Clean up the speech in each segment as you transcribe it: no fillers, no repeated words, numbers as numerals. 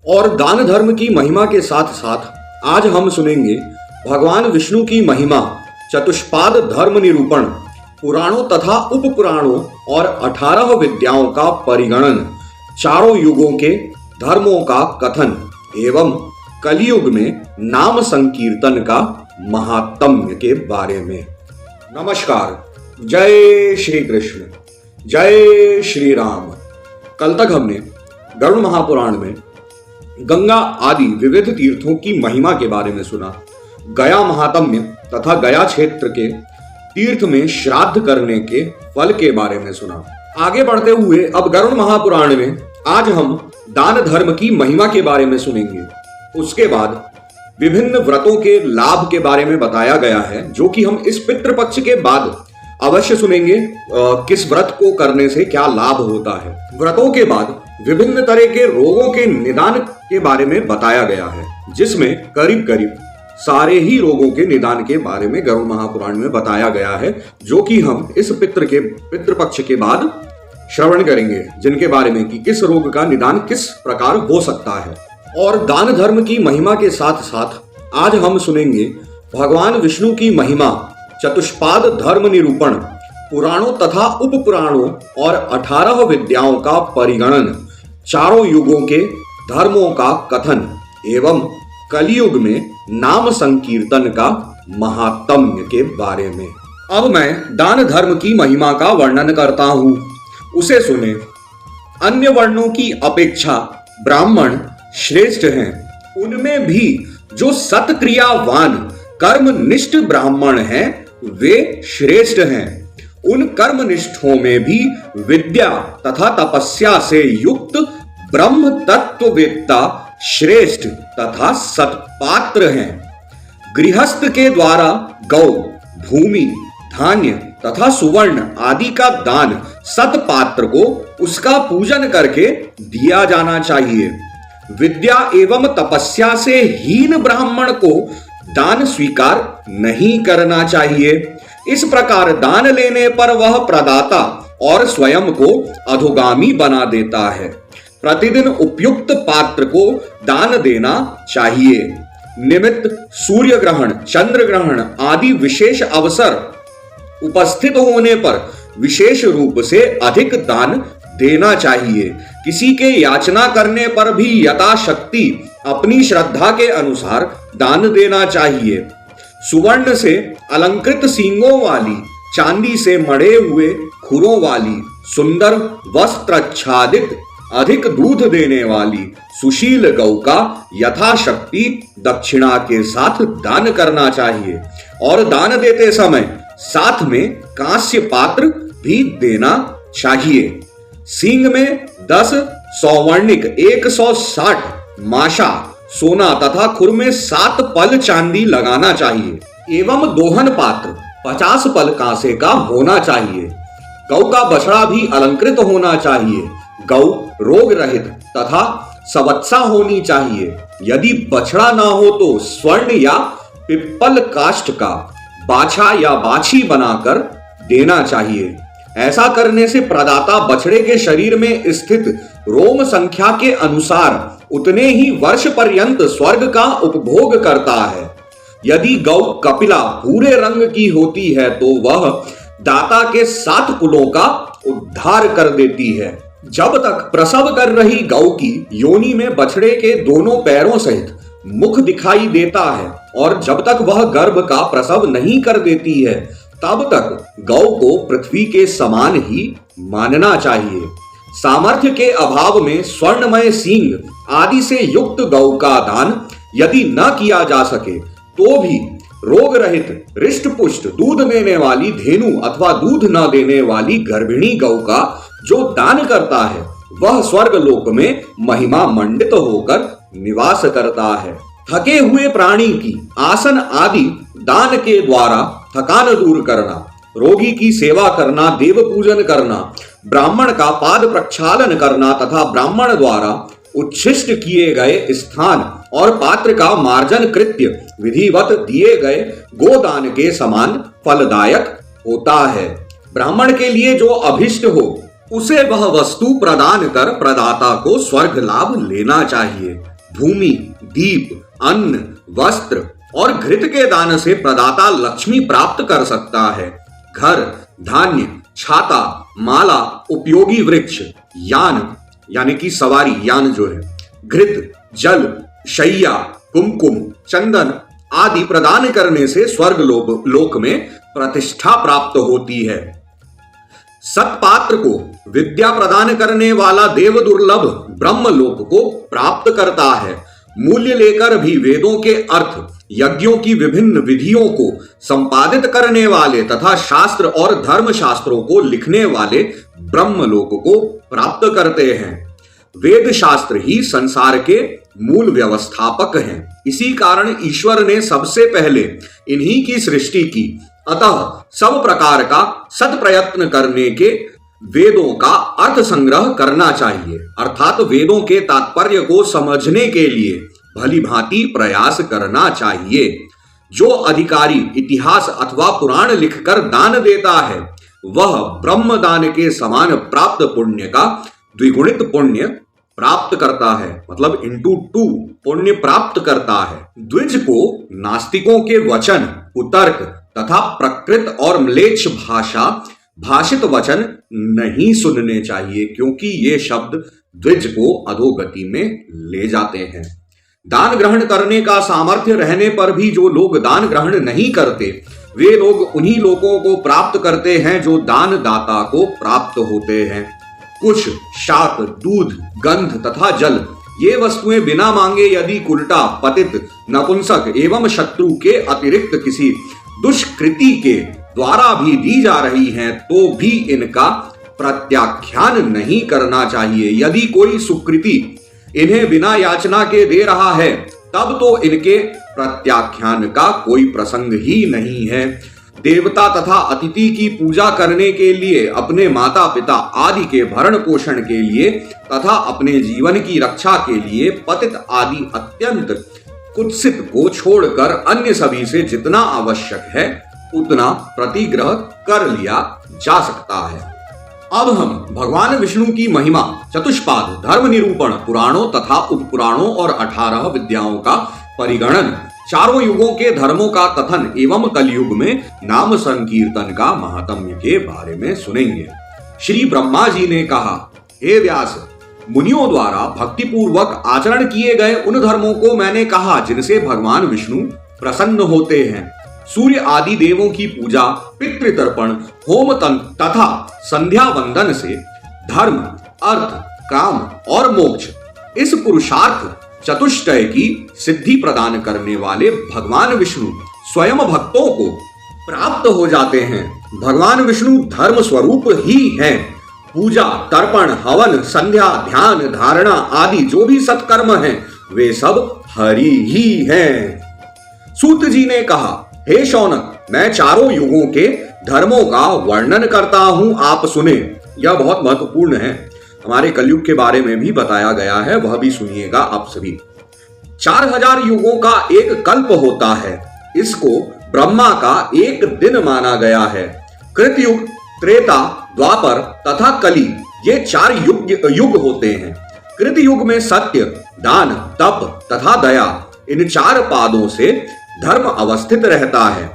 और दान धर्म की महिमा के साथ साथ आज हम सुनेंगे भगवान विष्णु की महिमा, चतुष्पाद धर्म निरूपण, पुराणों तथा उपपुराणों और 18 विद्याओं का परिगणन, चारों युगों के धर्मों का कथन एवं कलयुग में नाम संकीर्तन का महात्म्य के बारे में। नमस्कार, जय श्री कृष्ण, जय श्री राम। कल तक हमने गरुड़ महापुराण में गंगा आदि विविध तीर्थों की महिमा के बारे में सुना, गया महात्म्य तथा गया क्षेत्र के तीर्थ में श्राद्ध करने के फल के बारे में सुना। आगे बढ़ते हुए अब गरुड़ महापुराण में आज हम दान धर्म की महिमा के बारे में सुनेंगे। उसके बाद विभिन्न व्रतों के लाभ के बारे में बताया गया है, जो कि हम इस पितृपक्ष के बाद अवश्य सुनेंगे। किस व्रत को करने से क्या लाभ होता है। व्रतों के बाद विभिन्न तरह के रोगों के निदान के बारे में बताया गया है, जिसमें करीब करीब सारे ही रोगों के निदान के बारे में गरुड़ महापुराण में बताया गया है, जो कि हम इस पितृपक्ष के बाद श्रवण करेंगे, जिनके बारे में कि किस रोग का निदान किस प्रकार हो सकता है। और दान धर्म की महिमा के साथ साथ आज हम सुनेंगे भगवान विष्णु की महिमा, चतुष्पाद धर्म निरूपण, पुराणों तथा उपपुराणों और 18 विद्याओं का परिगणन, चारों युगों के धर्मों का कथन एवं कलयुग में नाम संकीर्तन का महात्म्य के बारे में। अब मैं दान धर्म की महिमा का वर्णन करता हूं, उसे सुने। अन्य वर्णों की अपेक्षा ब्राह्मण श्रेष्ठ हैं। उनमें भी जो सत्क्रियावान कर्मनिष्ठ ब्राह्मण हैं वे श्रेष्ठ हैं। उन कर्मनिष्ठों में भी विद्या तथा तपस्या से युक्त ब्रह्म तत्ववेत्ता श्रेष्ठ तथा सत्पात्र हैं। गृहस्थ के द्वारा गौ, भूमि, धान्य तथा सुवर्ण आदि का दान सत्पात्र को उसका पूजन करके दिया जाना चाहिए। विद्या एवं तपस्या से हीन ब्राह्मण को दान स्वीकार नहीं करना चाहिए। इस प्रकार दान लेने पर वह प्रदाता और स्वयं को अधोगामी बना देता है। प्रतिदिन उपयुक्त पात्र को दान देना चाहिए। निमित्त सूर्य ग्रहण, चंद्र ग्रहण आदि विशेष अवसर उपस्थित होने पर विशेष रूप से अधिक दान देना चाहिए। किसी के याचना करने पर भी यथाशक्ति अपनी श्रद्धा के अनुसार दान देना चाहिए। सुवर्ण से अलंकृत सींगों वाली, चांदी से मढ़े हुए खुरों वाली, सुंदर वस्त्राच्छादित, अधिक दूध देने वाली सुशील गौ का यथाशक्ति दक्षिणा के साथ दान करना चाहिए। और दान देते समय साथ में कांस्य पात्र भी देना चाहिए। सींग में 10 सौवर्णिक 160 माशा सोना तथा खुर में 7 पल चांदी लगाना चाहिए एवं दोहन पात्र 50 पल कांसे का होना चाहिए। गौ का बछड़ा भी अलंकृत होना चाहिए। गौ रोग रहित तथा सवत्सा होनी चाहिए। यदि बछड़ा ना हो तो स्वर्ण या पिप्पल काष्ठ का बाछा या बाछी बनाकर देना चाहिए। ऐसा करने से प्रदाता बछड़े के शरीर में स्थित रोम संख्या के अनुसार उतने ही वर्ष पर्यंत स्वर्ग का उपभोग करता है। यदि गौ कपिला भूरे रंग की होती है तो वह दाता के 7 कुलों का उद्धार कर देती है। जब तक प्रसव कर रही गौ की योनि में बछड़े के दोनों पैरों सहित मुख दिखाई देता है और जब तक वह गर्भ का प्रसव नहीं कर देती है, तब तक गौ को पृथ्वी के समान ही मानना चाहिए। सामर्थ्य के अभाव में स्वर्णमय सींग आदि से युक्त गौ का दान यदि न किया जा सके तो भी रोग रहित हृष्ट पुष्ट दूध देने वाली धेनु अथवा दूध न देने वाली गर्भिणी गौ का जो दान करता है वह स्वर्ग लोक में महिमा मंडित होकर निवास करता है। थके हुए प्राणी की आसन आदि दान के द्वारा थकान दूर करना, रोगी की सेवा करना, देव पूजन करना, ब्राह्मण का पाद प्रक्षालन करना तथा ब्राह्मण द्वारा उच्छिष्ट किए गए स्थान और पात्र का मार्जन कृत्य विधिवत दिए गए गोदान के समान फलदायक होता है। ब्राह्मण के लिए जो अभिष्ट हो उसे वह वस्तु प्रदान कर प्रदाता को स्वर्ग लाभ लेना चाहिए। भूमि, दीप, अन्न, वस्त्र और घृत के दान से प्रदाता लक्ष्मी प्राप्त कर सकता है। घर, धान्य, छाता, माला, उपयोगी वृक्ष, यान यानी कि सवारी, यान जो है, घृत, जल, शैया, कुमकुम, चंदन आदि प्रदान करने से स्वर्ग लोक में प्रतिष्ठा प्राप्त होती है। सत्पात्र को विद्या प्रदान करने वाला देव दुर्लभ ब्रह्मलोक को प्राप्त करता है। मूल्य लेकर भी वेदों के अर्थ, यज्ञों की विभिन्न विधियों को संपादित करने वाले तथा शास्त्र और धर्म शास्त्रों को लिखने वाले ब्रह्मलोक को प्राप्त करते हैं। वेद शास्त्र ही संसार के मूल व्यवस्थापक हैं। इसी कारण ईश्वर ने सबसे पहले इन्हीं की सृष्टि की। अतः सब प्रकार का सत प्रयत्न करने के वेदों का अर्थ संग्रह करना चाहिए, अर्थात वेदों के तात्पर्य को समझने के लिए भली भांति प्रयास करना चाहिए। जो अधिकारी इतिहास अथवा पुराण लिखकर दान देता है वह ब्रह्म दान के समान प्राप्त पुण्य का द्विगुणित पुण्य प्राप्त करता है, मतलब इंटू 2 पुण्य प्राप्त करता है। द्विज को नास्तिकों के वचन, कुतर्क तथा प्रकृत और म्लेच्छ भाषा भाषित वचन नहीं सुनने चाहिए, क्योंकि ये शब्द द्विज को अधोगति में ले जाते हैं। दान ग्रहण करने का सामर्थ्य रहने पर भी जो लोग दान ग्रहण नहीं करते वे लोग उन्हीं लोगों को प्राप्त करते हैं जो दान दाता को प्राप्त होते हैं। कुश, शाक, दूध, गंध तथा जल ये वस्तुएं बिना मांगे यदि उल्टा, पतित, नपुंसक एवं शत्रु के अतिरिक्त किसी दुष्कृति के द्वारा भी दी जा रही हैं तो भी इनका प्रत्याख्यान नहीं करना चाहिए। यदि कोई सुकृति इन्हें बिना याचना के दे रहा है तब तो इनके प्रत्याख्यान का कोई प्रसंग ही नहीं है। देवता तथा अतिथि की पूजा करने के लिए, अपने माता पिता आदि के भरण पोषण के लिए तथा अपने जीवन की रक्षा के लिए पतित आदि अत्यंत कुत्सित को छोड़कर अन्य सभी से जितना आवश्यक है उतना प्रतिग्रह कर लिया जा सकता है। अब हम भगवान विष्णु की महिमा, चतुष्पाद, धर्म निरूपण, पुराणों तथा उपपुराणों और 18 विद्याओं का परिगणन, चारों युगों के धर्मों का कथन एवं कलयुग में नाम संकीर्तन का महात्म्य के बारे में सुनेंगे। श्री ब्रह्मा जी ने कहा, हे व्यास, मुनियों द्वारा भक्ति पूर्वक आचरण किए गए उन धर्मों को मैंने कहा जिनसे भगवान विष्णु प्रसन्न होते हैं। सूर्य आदि देवों की पूजा, पितृतर्पण, होम तथा संध्या वंदन से धर्म, अर्थ, काम और मोक्ष इस पुरुषार्थ चतुष्टय की सिद्धि प्रदान करने वाले भगवान विष्णु स्वयं भक्तों को प्राप्त हो जाते हैं। भगवान विष्णु धर्म स्वरूप ही हैं। पूजा, तर्पण, हवन, संध्या, ध्यान, धारणा आदि जो भी सत्कर्म हैं वे सब हरि ही हैं। सूत जी ने कहा, हे शौनक, मैं चारों युगों के धर्मों का वर्णन करता हूं, आप सुने। यह बहुत महत्वपूर्ण है, हमारे कलयुग के बारे में भी बताया गया है, वह भी सुनिएगा आप सभी। 4000 युगों का एक कल्प होता है। इसको ब्रह्मा का एक दिन माना गया है। कृतयुग, त्रेता, द्वापर तथा कली ये 4 युग होते हैं। कृतयुग में सत्य, दान, तप तथा दया इन 4 पादों से धर्म अवस्थित रहता है।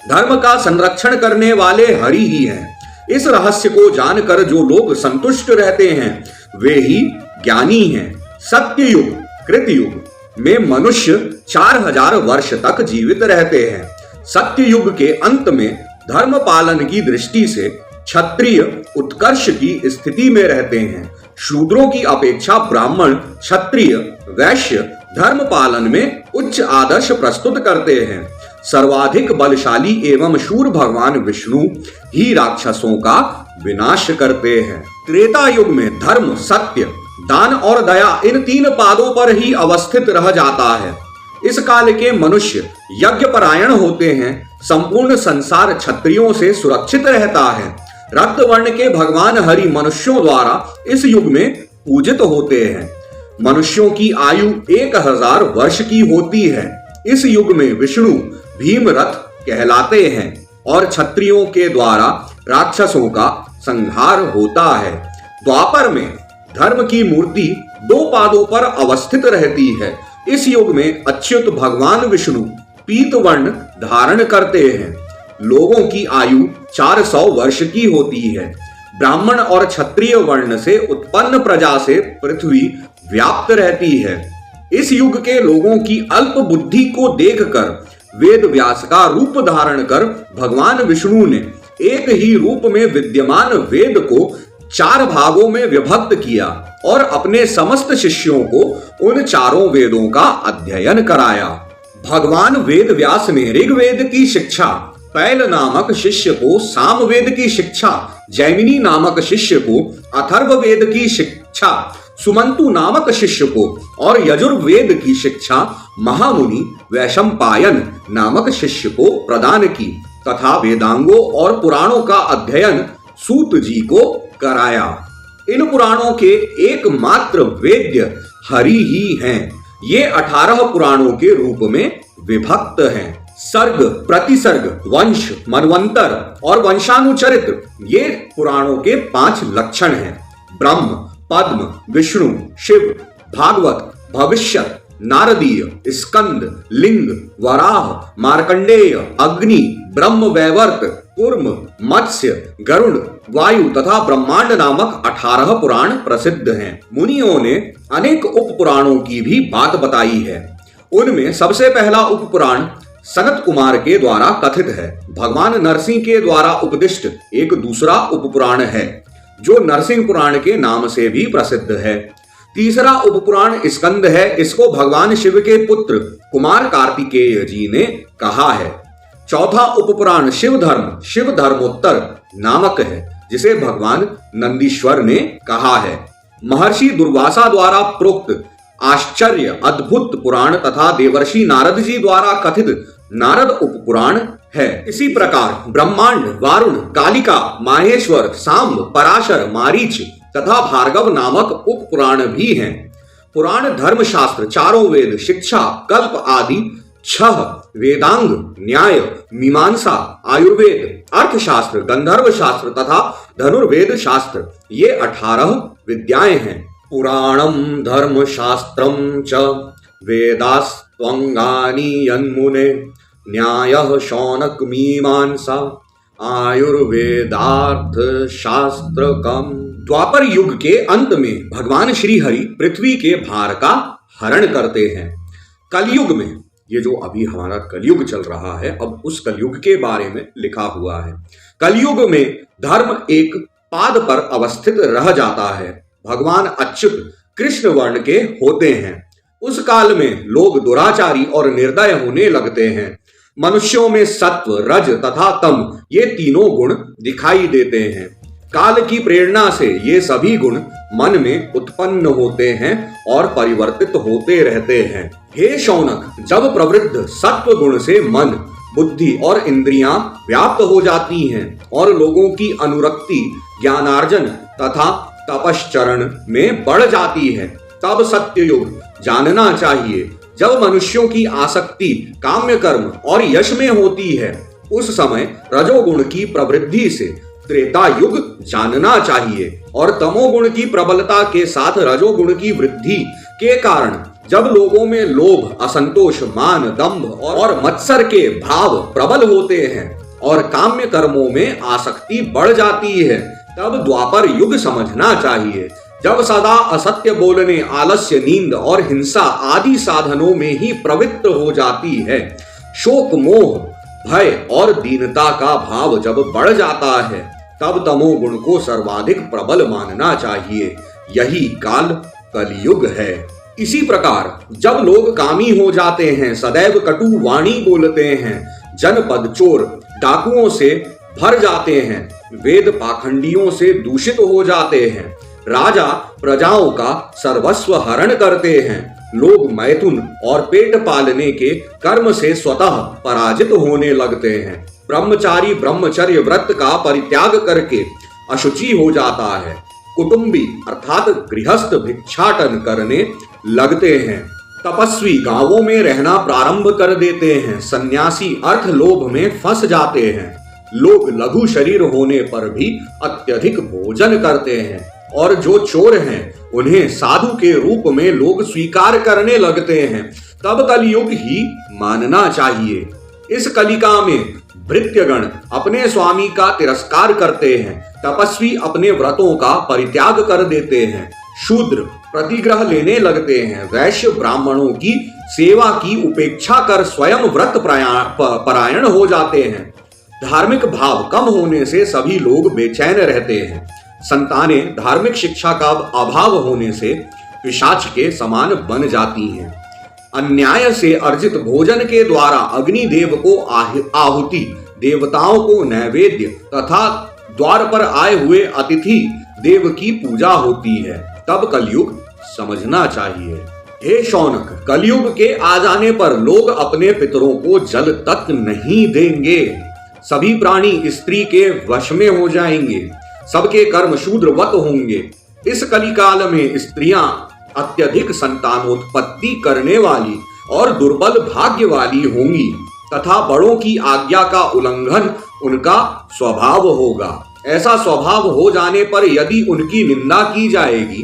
धर्म का संरक्षण करने वाले हरि ही हैं। इस रहस्य को जानकर जो लोग संतुष्ट रहते हैं वे ही ज्ञानी हैं। सत्ययुग, कृतयुग में मनुष्य 4000 वर्ष तक जीवित रहते हैं। सत्ययुग के अंत में धर्म पालन की दृष्टि से क्षत्रिय उत्कर्ष की स्थिति में रहते हैं। शूद्रों की अपेक्षा ब्राह्मण, क्षत्रिय, वैश्य धर्म पालन में उच्च आदर्श प्रस्तुत करते हैं। सर्वाधिक बलशाली एवं शूर भगवान विष्णु ही राक्षसों का विनाश करते हैं। त्रेता युग में धर्म, सत्य, दान और दया इन 3 पादों पर ही अवस्थित रह जाता है। इस काल के मनुष्य यज्ञ परायण होते हैं। संपूर्ण संसार क्षत्रियों से सुरक्षित रहता है। रक्त वर्ण के भगवान हरि मनुष्यों द्वारा इस युग में पूजित होते हैं। मनुष्यों की आयु 1000 वर्ष की होती है। इस युग में विष्णु भीमरथ कहलाते हैं और क्षत्रियों के द्वारा राक्षसों का संहार होता है। द्वापर में धर्म की मूर्ति दो पादों पर अवस्थित रहती है। इस युग में अच्युत भगवान विष्णु पीत वर्ण धारण करते हैं। लोगों की आयु 400 वर्ष की होती है। ब्राह्मण और क्षत्रिय वर्ण से उत्पन्न प्रजा से पृथ्वी व्याप्त रहती है। इस युग के लोगों की अल्प बुद्धि को देखकर वेद व्यास का रूप धारण कर भगवान विष्णु ने एक ही रूप में विद्यमान वेद को 4 भागों में विभक्त किया और अपने समस्त शिष्यों को उन चारों वेदों का अध्ययन कराया। भगवान वेद व्यास ने ऋग्वेद की शिक्षा पैल नामक शिष्य को, सामवेद की शिक्षा जैमिनी नामक शिष्य को, अथर्ववेद की शिक्षा सुमंतु नामक शिष्य को और यजुर्वेद की शिक्षा महामुनि वैशंपायन नामक शिष्य को प्रदान की तथा वेदांगों और पुराणों का अध्ययन सूत जी को कराया। इन पुराणों के एकमात्र वेद्य हरि ही हैं। ये 18 पुराणों के रूप में विभक्त हैं। सर्ग, प्रतिसर्ग, वंश, मनवंतर और वंशानुचरित ये पुराणों के 5 लक्षण हैं। ब्रह्म, पद्म, विष्णु, शिव, भागवत, भविष्यत, नारदीय, स्कंद, लिंग, वराह, मार्कंडेय, अग्नि, ब्रह्म वैवर्त, कूर्म, मत्स्य, गरुड़, वायु तथा ब्रह्मांड नामक 18 पुराण प्रसिद्ध हैं। मुनियों ने अनेक उपपुराणों की भी बात बताई है। उनमें सबसे पहला उपपुराण सनत कुमार के द्वारा कथित है। भगवान नरसिंह के द्वारा उपदिष्ट एक दूसरा उपपुराण है जो नरसिंह पुराण के नाम से भी प्रसिद्ध है। तीसरा उपपुराण स्कंद है। इसको भगवान शिव के पुत्र कुमार कार्तिकेय जी ने कहा है। चौथा उपपुराण शिव धर्मोत्तर नामक है जिसे भगवान नंदीश्वर ने कहा है। महर्षि दुर्वासा द्वारा प्रोक्त आश्चर्य अद्भुत पुराण तथा देवर्षि नारद जी द्वारा कथित नारद उपपुराण है। इसी प्रकार ब्रह्मांड, वारुण, कालिका, माहेश्वर, सांब, पराशर, मारीच तथा भार्गव नामक उपपुराण भी हैं। पुराण धर्मशास्त्र, चारों वेद, शिक्षा, कल्प आदि 6 वेदांग, न्याय, मीमांसा, आयुर्वेद, अर्थशास्त्र, गंधर्व शास्त्र तथा धनुर्वेद शास्त्र ये 18 विद्याएं हैं। पुराणम धर्मशास्त्रम च वेदास्त्वंगानि यन्मुने न्यायः शौनक मीमांसा आयुर्वेदार्थ शास्त्रकम। द्वापर युग के अंत में भगवान श्री हरि पृथ्वी के भार का हरण करते हैं। कलयुग में, ये जो अभी हमारा कलयुग चल रहा है, अब उस कलयुग के बारे में लिखा हुआ है। कलयुग में धर्म एक पाद पर अवस्थित रह जाता है। भगवान अच्युत कृष्ण वर्ण के होते हैं। उस काल में लोग दुराचारी और निर्दय होने लगते हैं। मनुष्यों में सत्व, रज तथा तम ये तीनों गुण दिखाई देते हैं। काल की प्रेरणा से ये सभी गुण मन में उत्पन्न होते हैं और परिवर्तित होते रहते हैं। हे शौनक, जब प्रवृद्ध सत्व गुण से मन, बुद्धि और इंद्रियां व्याप्त हो जाती हैं और लोगों की अनुरक्ति ज्ञानार्जन तथा तपश्चरण में बढ़ जाती है, तब सत्ययुग जानना चाहिए। जब मनुष्यों की आसक्ति काम्य कर्म और यश में होती है, उस समय रजोगुण की प्रवृद्धि से त्रेता युग जानना चाहिए और तमोगुण की प्रबलता के साथ रजोगुण की वृद्धि के कारण जब लोगों में लोभ, असंतोष, मान, दंभ और मत्सर के भाव प्रबल होते हैं और काम्य कर्मों में आसक्ति बढ़ जाती है, तब द्वापर युग समझना चाहिए। जब सदा असत्य बोलने, आलस्य, नींद और हिंसा आदि साधनों में ही प्रवृत्त हो जाती है, शोक, मोह, भय और दीनता का भाव जब बढ़ जाता है, तब तमोगुण को सर्वाधिक प्रबल मानना चाहिए। यही काल कलयुग है। इसी प्रकार जब लोग कामी हो जाते हैं, सदैव कटु वाणी बोलते हैं, जनपद चोर डाकुओं से भर जाते हैं, वेद पाखंडियों से दूषित हो जाते हैं, राजा प्रजाओं का सर्वस्व हरण करते हैं, लोग मैथुन और पेट पालने के कर्म से स्वतः पराजित होने लगते हैं, ब्रह्मचारी ब्रह्मचर्य व्रत का परित्याग करके अशुचि हो जाता है, कुटुंबी अर्थात गृहस्थ भिक्षाटन करने लगते हैं, तपस्वी गांवों में रहना प्रारंभ कर देते हैं, सन्यासी अर्थ लोभ में फंस जाते हैं, लोग लघु शरीर होने पर भी अत्यधिक भोजन करते हैं और जो चोर हैं उन्हें साधु के रूप में लोग स्वीकार करने लगते हैं, तब कलयुग ही मानना चाहिए। इस कलिका में भृत्यगण अपने स्वामी का तिरस्कार करते हैं, तपस्वी अपने व्रतों का परित्याग कर देते हैं, शूद्र प्रतिग्रह लेने लगते हैं, वैश्य ब्राह्मणों की सेवा की उपेक्षा कर स्वयं व्रत परायण हो जाते हैं। धार्मिक भाव कम होने से सभी लोग बेचैन रहते हैं। संतानें धार्मिक शिक्षा का अभाव होने से पिशाच के समान बन जाती हैं। अन्याय से अर्जित भोजन के द्वारा अग्निदेव को आहुति, देवताओं को नैवेद्य तथा द्वार पर आए हुए अतिथि देव की पूजा होती है। तब कलयुग समझना चाहिए। हे शौनक, कलयुग के आ जाने पर लोग अपने पितरों को जल तक नहीं देंगे। सभी प्राणी स्त्री के वश में हो जाएंगे। सबके कर्म शूद्रवत होंगे। इस कलिकाल में स्त्रियां अत्यधिक संतानोत्पत्ति करने वाली और दुर्बल भाग्य वाली होंगी तथा बड़ों की आज्ञा का उल्लंघन उनका स्वभाव होगा। ऐसा स्वभाव हो जाने पर यदि उनकी निंदा की जाएगी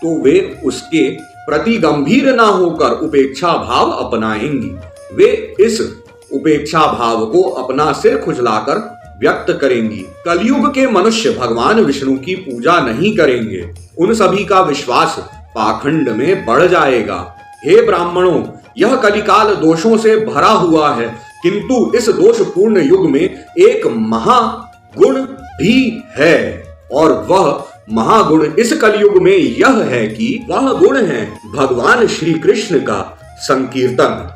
तो वे उसके प्रति गंभीर न होकर उपेक्षा भाव अपनाएंगी। वे इस उपेक्षा भाव को अपना सिर खुजलाकर व्यक्त करेंगी। कलयुग के मनुष्य भगवान विष्णु की पूजा नहीं करेंगे। उन सभी का विश्वास पाखंड में बढ़ जाएगा। हे ब्राह्मणों, यह कलिकाल दोषों से भरा हुआ है, किंतु इस दोषपूर्ण युग में एक महागुण भी है और वह महागुण इस कलयुग में यह है कि वह गुण है भगवान श्री कृष्ण का संकीर्तन।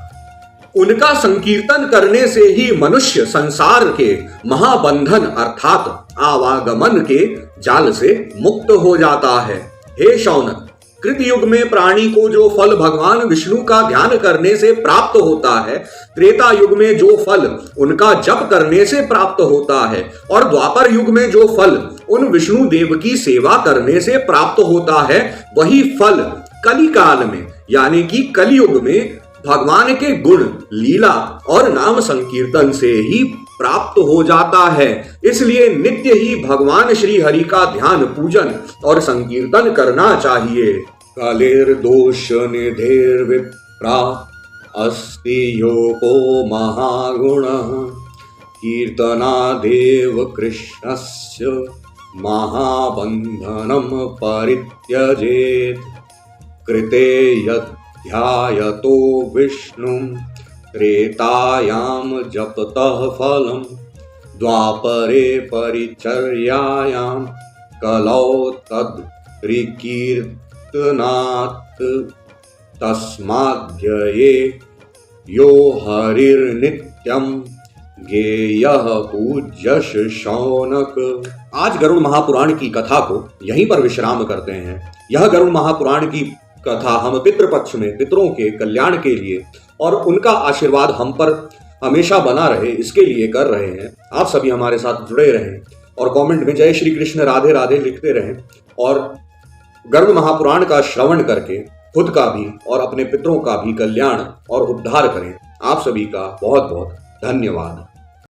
उनका संकीर्तन करने से ही मनुष्य संसार के महाबंधन अर्थात आवागमन के जाल से मुक्त हो जाता है। हे शौनक, कृतयुग में प्राणी को जो फल भगवान विष्णु का ध्यान करने से प्राप्त होता है, त्रेता युग में जो फल उनका जप करने से प्राप्त होता है और द्वापर युग में जो फल उन विष्णु देव की सेवा करने से प्राप्त होता है, वही फल कलिकाल में यानी कि कलियुग में भगवान के गुण, लीला और नाम संकीर्तन से ही प्राप्त हो जाता है। इसलिए नित्य ही भगवान श्री हरि का ध्यान, पूजन और संकीर्तन करना चाहिए। कलिर्दोष निधेर विप्रा अस्ति योगो महागुणः कीर्तनादेव कृष्णस्य महाबंधनं परित्यजेत्। कृते ध्यायतो विष्णुं त्रेतायां जपतः फलं द्वापरे परिचर्यायां कलौ तद्रिकीर्तनात्। तस्माद्यये यो हरिर्नित्यं गेयः पूज्यश शौनक। आज गरुड़ महापुराण की कथा को यहीं पर विश्राम करते हैं। यह गरुड़ महापुराण की कथा हम पितृपक्ष में पितरों के कल्याण के लिए और उनका आशीर्वाद हम पर हमेशा बना रहे, इसके लिए कर रहे हैं। आप सभी हमारे साथ जुड़े रहें और कमेंट में जय श्री कृष्ण राधे राधे लिखते रहें और गरुड़ महापुराण का श्रवण करके खुद का भी और अपने पितरों का भी कल्याण और उद्धार करें। आप सभी का बहुत बहुत धन्यवाद।